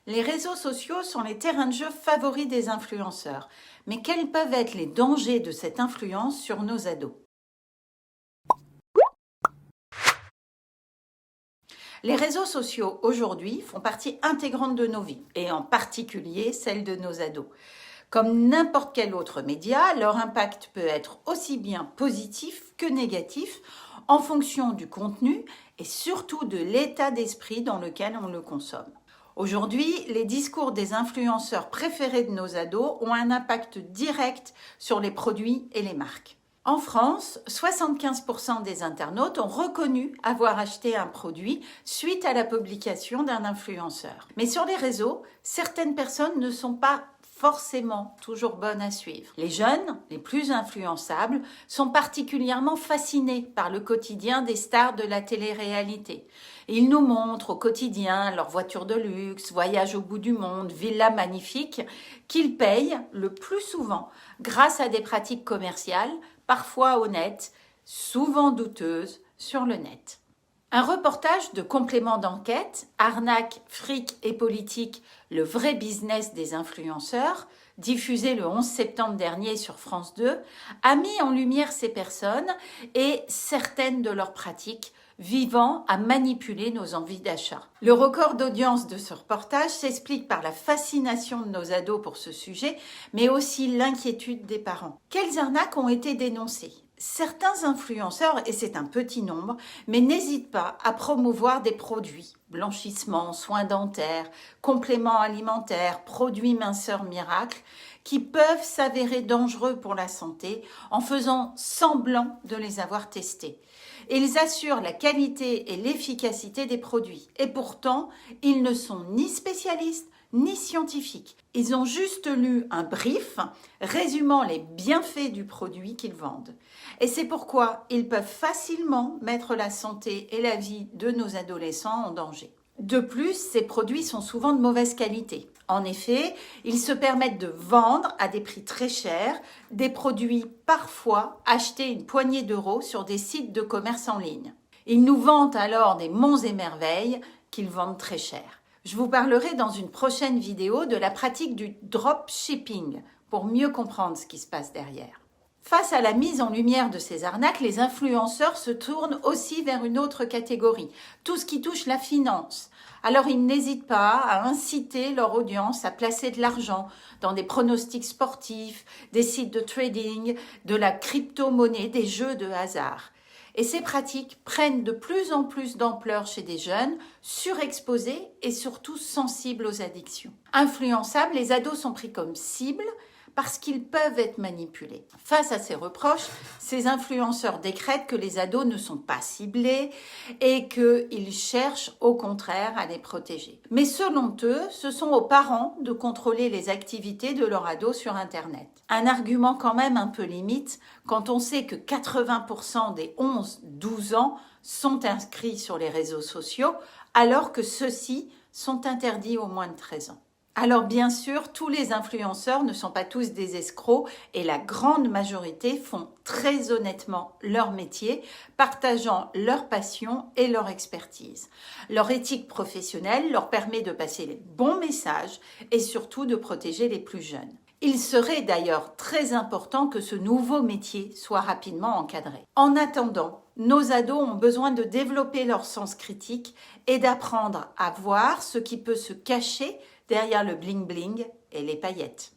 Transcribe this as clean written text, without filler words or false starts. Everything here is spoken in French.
Les réseaux sociaux sont les terrains de jeu favoris des influenceurs. Mais quels peuvent être les dangers de cette influence sur nos ados? Les réseaux sociaux aujourd'hui font partie intégrante de nos vies, et en particulier celle de nos ados. Comme n'importe quel autre média, leur impact peut être aussi bien positif que négatif en fonction du contenu et surtout de l'état d'esprit dans lequel on le consomme. Aujourd'hui, les discours des influenceurs préférés de nos ados ont un impact direct sur les produits et les marques. En France, 75% des internautes ont reconnu avoir acheté un produit suite à la publication d'un influenceur. Mais sur les réseaux, certaines personnes ne sont pas forcément toujours bonnes à suivre. Les jeunes, les plus influençables, sont particulièrement fascinés par le quotidien des stars de la télé-réalité. Ils nous montrent au quotidien leurs voitures de luxe, voyages au bout du monde, villas magnifiques, qu'ils payent le plus souvent grâce à des pratiques commerciales, parfois honnêtes, souvent douteuses, sur le net. Un reportage de complément d'enquête, Arnaque, fric et politique, le vrai business des influenceurs, diffusé le 11 septembre dernier sur France 2, a mis en lumière ces personnes et certaines de leurs pratiques visant à manipuler nos envies d'achat. Le record d'audience de ce reportage s'explique par la fascination de nos ados pour ce sujet, mais aussi l'inquiétude des parents. Quelles arnaques ont été dénoncées ? Certains influenceurs, et c'est un petit nombre, mais n'hésitent pas à promouvoir des produits, blanchissement, soins dentaires, compléments alimentaires, produits minceurs miracles, qui peuvent s'avérer dangereux pour la santé en faisant semblant de les avoir testés. Ils assurent la qualité et l'efficacité des produits, et pourtant, ils ne sont ni spécialistes, ni scientifiques. Ils ont juste lu un brief résumant les bienfaits du produit qu'ils vendent. Et c'est pourquoi ils peuvent facilement mettre la santé et la vie de nos adolescents en danger. De plus, ces produits sont souvent de mauvaise qualité. En effet, ils se permettent de vendre à des prix très chers des produits parfois achetés une poignée d'euros sur des sites de commerce en ligne. Ils nous vantent alors des monts et merveilles qu'ils vendent très cher. Je vous parlerai dans une prochaine vidéo de la pratique du dropshipping pour mieux comprendre ce qui se passe derrière. Face à la mise en lumière de ces arnaques, les influenceurs se tournent aussi vers une autre catégorie, tout ce qui touche la finance. Alors ils n'hésitent pas à inciter leur audience à placer de l'argent dans des pronostics sportifs, des sites de trading, de la crypto-monnaie, des jeux de hasard. Et ces pratiques prennent de plus en plus d'ampleur chez des jeunes, surexposés et surtout sensibles aux addictions. Influençables, les ados sont pris comme cibles parce qu'ils peuvent être manipulés. Face à ces reproches, ces influenceurs décrètent que les ados ne sont pas ciblés et qu'ils cherchent au contraire à les protéger. Mais selon eux, ce sont aux parents de contrôler les activités de leur ado sur Internet. Un argument quand même un peu limite quand on sait que 80% des 11-12 ans sont inscrits sur les réseaux sociaux alors que ceux-ci sont interdits aux moins de 13 ans. Alors bien sûr, tous les influenceurs ne sont pas tous des escrocs et la grande majorité font très honnêtement leur métier, partageant leur passion et leur expertise. Leur éthique professionnelle leur permet de passer les bons messages et surtout de protéger les plus jeunes. Il serait d'ailleurs très important que ce nouveau métier soit rapidement encadré. En attendant, nos ados ont besoin de développer leur sens critique et d'apprendre à voir ce qui peut se cacher derrière le bling-bling et les paillettes.